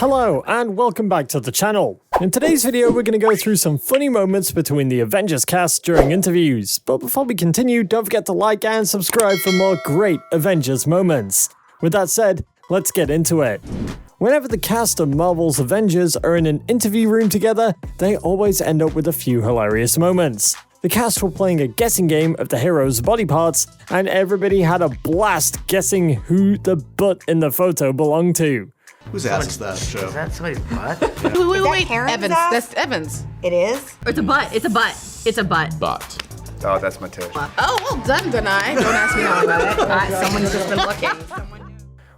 Hello and welcome back to the channel. In today's video we're going to go through some funny moments between the Avengers cast during interviews. But before we continue, don't forget to like and subscribe for more great Avengers moments. With that said, let's get into it. Whenever the cast of Marvel's Avengers are in an interview room together, they always end up with a few hilarious moments. The cast were playing a guessing game of the heroes' body parts, and everybody had a blast guessing who the butt in the photo belonged to. Whose ass is that, Joe? Is that somebody's butt? Wait, Evans. ass? That's Evans. It is? It's a butt. It's a butt. It's a butt. Butt. Oh, that's my titty. Oh, well done, Denai. Don't ask me how about it. Someone's just been looking.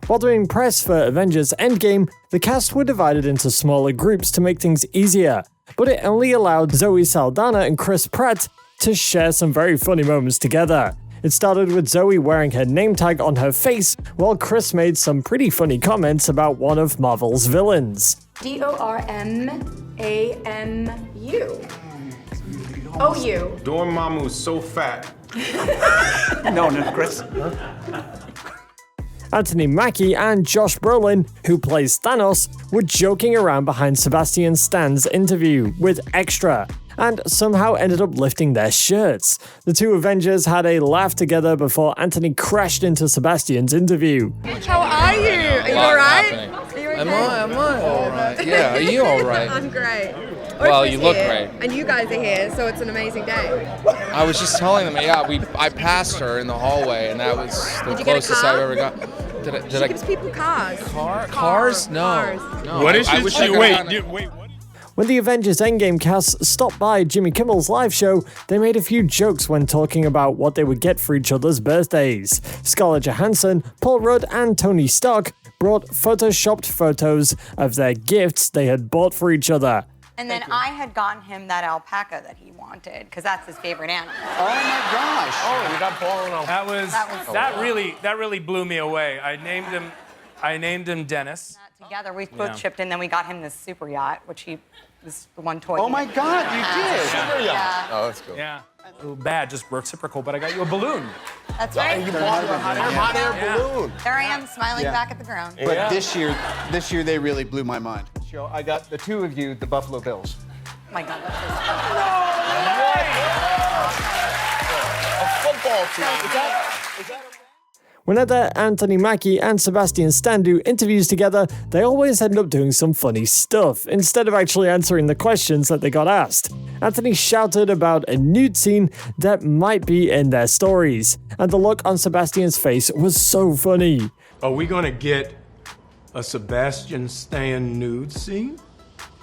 While doing press for Avengers Endgame, the cast were divided into smaller groups to make things easier, but it only allowed Zoe Saldana and Chris Pratt to share some very funny moments together. It started with Zoe wearing her name tag on her face, while Chris made some pretty funny comments about one of Marvel's villains. Dormamu. O-U. Dormammu's so fat. No, Chris. Anthony Mackie and Josh Brolin, who plays Thanos, were joking around behind Sebastian Stan's interview with Extra, and somehow ended up lifting their shirts. The two Avengers had a laugh together before Anthony crashed into Sebastian's interview. How are you? Are you alright? Am I alright? Yeah, are you alright? I'm great. Well, you look great. And you guys are here, so it's an amazing day. I was just telling them, I passed her in the hallway, and that was the closest I've ever got. Did I Gives people cars. Cars? No. Cars. No. What is I it? wish I could've gotten it. Wait. When the Avengers Endgame cast stopped by Jimmy Kimmel's live show, they made a few jokes when talking about what they would get for each other's birthdays. Scarlett Johansson, Paul Rudd, and Tony Stark brought photoshopped photos of their gifts they had bought for each other. And then I had gotten him that alpaca that he wanted, because that's his favorite animal. Oh my gosh. Oh, you got Paul and That That really blew me away. I named him Dennis. together, we both chipped in, then we got him this super yacht, which was the one toy. Oh my God, you did. Yeah. Oh, that's cool. Yeah. A little bad, just reciprocal, but I got you a balloon. That's right. You bought a hot air balloon. There I am, smiling back at the ground. But this year they really blew my mind. Joe, I got the two of you, the Buffalo Bills. Oh my God, that's A football team. Whenever Anthony Mackie and Sebastian Stan do interviews together, they always end up doing some funny stuff, instead of actually answering the questions that they got asked. Anthony shouted about a nude scene that might be in their stories, and the look on Sebastian's face was so funny. Are we gonna get a Sebastian Stan nude scene?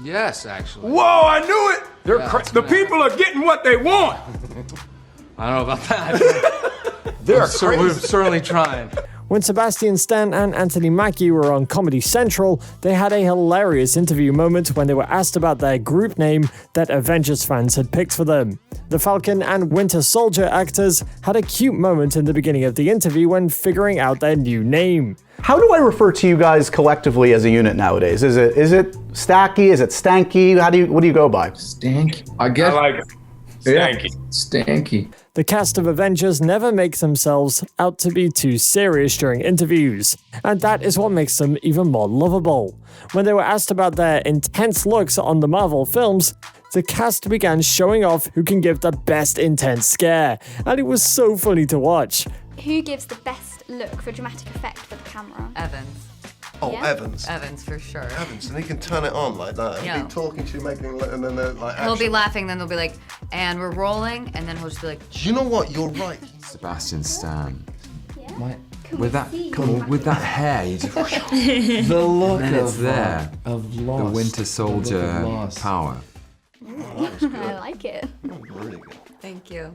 Yes, actually. Whoa, I knew it! The gonna people are getting what they want! I don't know about that. We're certainly trying. When Sebastian Stan and Anthony Mackie were on Comedy Central, they had a hilarious interview moment when they were asked about their group name that Avengers fans had picked for them. The Falcon and Winter Soldier actors had a cute moment in the beginning of the interview when figuring out their new name. How do I refer to you guys collectively as a unit nowadays? Is it Stacky? Is it Stanky? What do you go by? Stanky. I guess. I like it. Stanky. Stanky. The cast of Avengers never make themselves out to be too serious during interviews, and that is what makes them even more lovable. When they were asked about their intense looks on the Marvel films, the cast began showing off who can give the best intense scare, and it was so funny to watch. Who gives the best look for dramatic effect for the camera? Evans. Oh, Yeah. Evans. Evans, for sure. Evans, and he can turn it on like that. Yeah. He'll be talking to you, making, and then like He'll be action. laughing, then they'll be like, and we're rolling, and then he'll just be like, Do you know what? You're right. Sebastian Stan. Yeah. With that hair, you just, The look and it's there. of The loss. Winter Soldier power. I like it. Really good. thank you.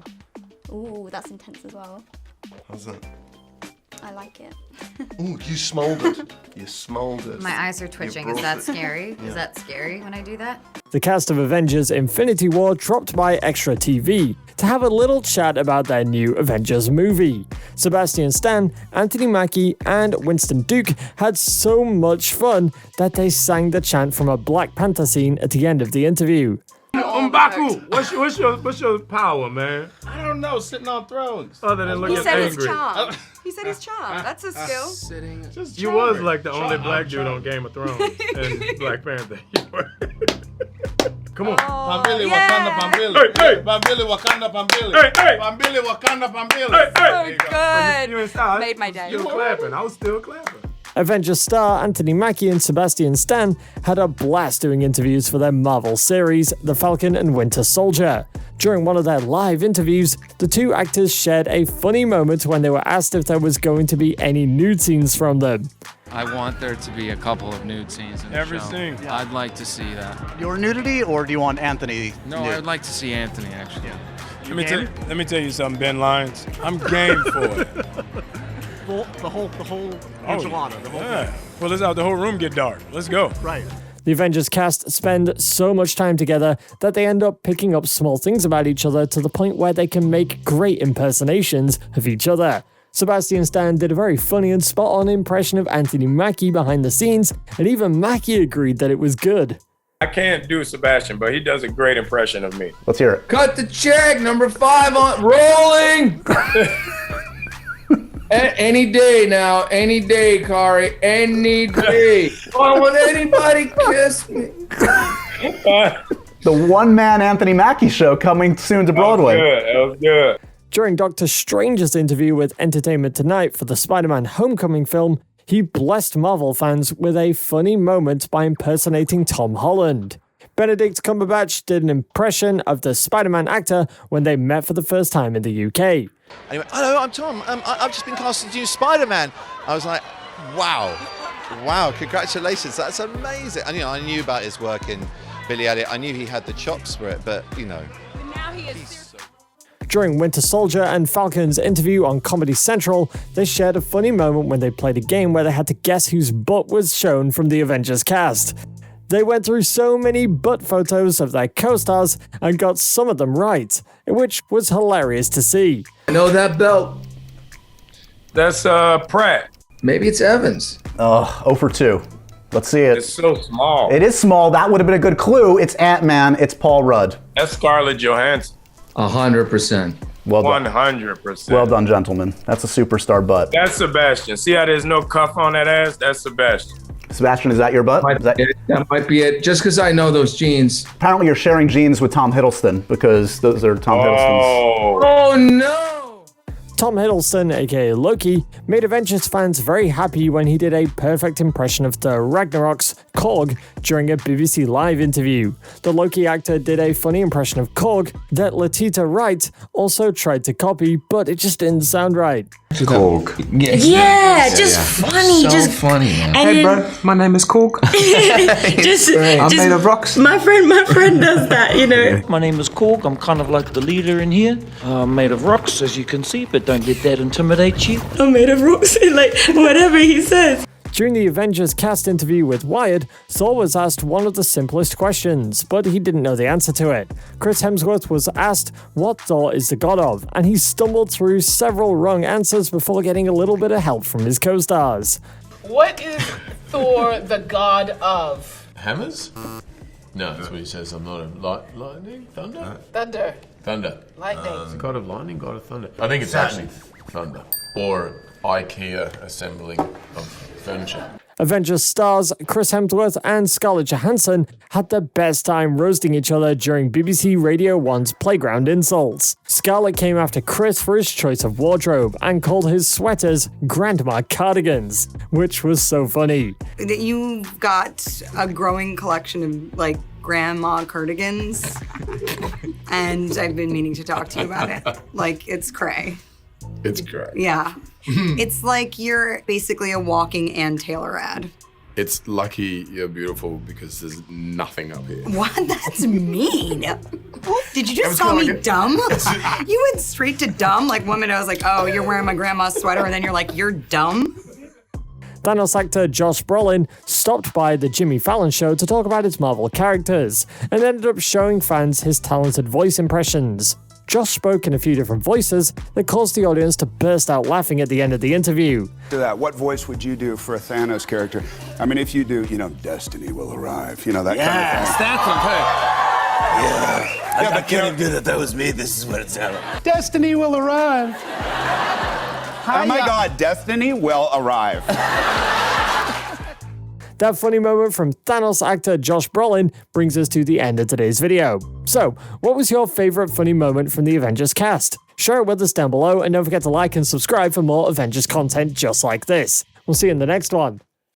Ooh, that's intense as well. How's that? I like it. Ooh, you smoldered. You smoldered. My eyes are twitching. Is brought that it. scary? Is that scary when I do that? The cast of Avengers Infinity War dropped by Extra TV to have a little chat about their new Avengers movie. Sebastian Stan, Anthony Mackie, and Winston Duke had so much fun that they sang the chant from a Black Panther scene at the end of the interview. Oh M'Baku, what's your power, man? I don't know, sitting on thrones. Other than looking He said angry. he's charmed. He said he's charmed. That's a skill. Sitting. Just You was like the only black dude on Game of Thrones and Black Panther. Come on. Pambili, yeah. Wakanda, Pambili. Hey. Pambili, Wakanda, Pambili. Hey. Pambili, Wakanda, Pambili. Hey. Good. You in style. Made my day. You were clapping. I was still clapping. Avengers star Anthony Mackie and Sebastian Stan had a blast doing interviews for their Marvel series, The Falcon and Winter Soldier. During one of their live interviews, the two actors shared a funny moment when they were asked if there was going to be any nude scenes from them. I want there to be a couple of nude scenes in the Every show. scene. I'd like to see that. Your nudity, or do you want Anthony? No, nude? I'd like to see Anthony, actually. Let me tell you something, Ben Lyons. I'm game for it. The whole enchilada. The whole Yeah. Pull this out. The whole room get dark. Let's go. Right. The Avengers cast spend so much time together that they end up picking up small things about each other to the point where they can make great impersonations of each other. Sebastian Stan did a very funny and spot-on impression of Anthony Mackie behind the scenes, and even Mackie agreed that it was good. I can't do Sebastian, but he does a great impression of me. Let's hear it. Cut the check, number 5 on rolling. Any day now, any day, Kari, any day. Oh, would anybody kiss me? The one-man Anthony Mackie show coming soon to Broadway. That was good. During Doctor Strange's interview with Entertainment Tonight for the Spider-Man Homecoming film, he blessed Marvel fans with a funny moment by impersonating Tom Holland. Benedict Cumberbatch did an impression of the Spider-Man actor when they met for the first time in the UK. Anyway, hello, I'm Tom. I've just been cast as new Spider-Man. I was like, wow, congratulations, that's amazing. And I knew about his work in Billy Elliot. I knew he had the chops for it, but Now he is. During Winter Soldier and Falcon's interview on Comedy Central, they shared a funny moment when they played a game where they had to guess whose butt was shown from the Avengers cast. They went through so many butt photos of their co-stars and got some of them right, which was hilarious to see. I know that belt. That's Pratt. Maybe it's Evans. 0 for 2. Let's see it. It's so small. It is small. That would have been a good clue. It's Ant-Man. It's Paul Rudd. That's Scarlett Johansson. 100%. Well done. 100%. Well done, gentlemen. That's a superstar butt. That's Sebastian. See how there's no cuff on that ass? That's Sebastian. Sebastian, is that your butt? That might be it. Just because I know those jeans. Apparently you're sharing genes with Tom Hiddleston because those are Tom Hiddleston's. Oh no! Tom Hiddleston, aka Loki, made Avengers fans very happy when he did a perfect impression of Thor Ragnarok's Korg during a BBC Live interview. The Loki actor did a funny impression of Korg that Letitia Wright also tried to copy, but it just didn't sound right. Korg. Yeah, just funny. So just funny, man. And Hey, bro, my name is Korg. I'm made of rocks. My friend does that, you know. My name is Korg. I'm kind of like the leader in here. I'm made of rocks, as you can see, but don't let that intimidate you. I'm made of rocks, like whatever he says. During the Avengers cast interview with Wired, Thor was asked one of the simplest questions, but he didn't know the answer to it. Chris Hemsworth was asked what Thor is the god of, and he stumbled through several wrong answers before getting a little bit of help from his co-stars. What is Thor the god of? Hammers? No, that's what he says. I'm not a lightning? Thunder? Thunder. Thunder. Lightning. God of lightning, god of thunder. I think it's actually thunder. Or IKEA assembling of furniture. Avengers stars Chris Hemsworth and Scarlett Johansson had the best time roasting each other during BBC Radio 1's Playground Insults. Scarlett came after Chris for his choice of wardrobe and called his sweaters grandma cardigans, which was so funny. You've got a growing collection of like grandma cardigans, and I've been meaning to talk to you about it. Like, it's cray. It's great. Yeah. It's like you're basically a walking Ann Taylor ad. It's lucky you're beautiful because there's nothing up here. What? That's mean. Did you just call me dumb? You went straight to dumb. Like, one minute I was like, oh, you're wearing my grandma's sweater, and then you're like, you're dumb? Thanos actor Josh Brolin stopped by the Jimmy Fallon show to talk about his Marvel characters, and ended up showing fans his talented voice impressions. Josh spoke in a few different voices that caused the audience to burst out laughing at the end of the interview. To that, what voice would you do for a Thanos character? I mean, if you do, destiny will arrive, that kind of thing. Yes, that's I can't even do that. That was me. This is what it sounded like. Destiny will arrive. Oh my God, destiny will arrive. That funny moment from Thanos actor Josh Brolin brings us to the end of today's video. So, what was your favorite funny moment from the Avengers cast? Share it with us down below, and don't forget to like and subscribe for more Avengers content just like this. We'll see you in the next one.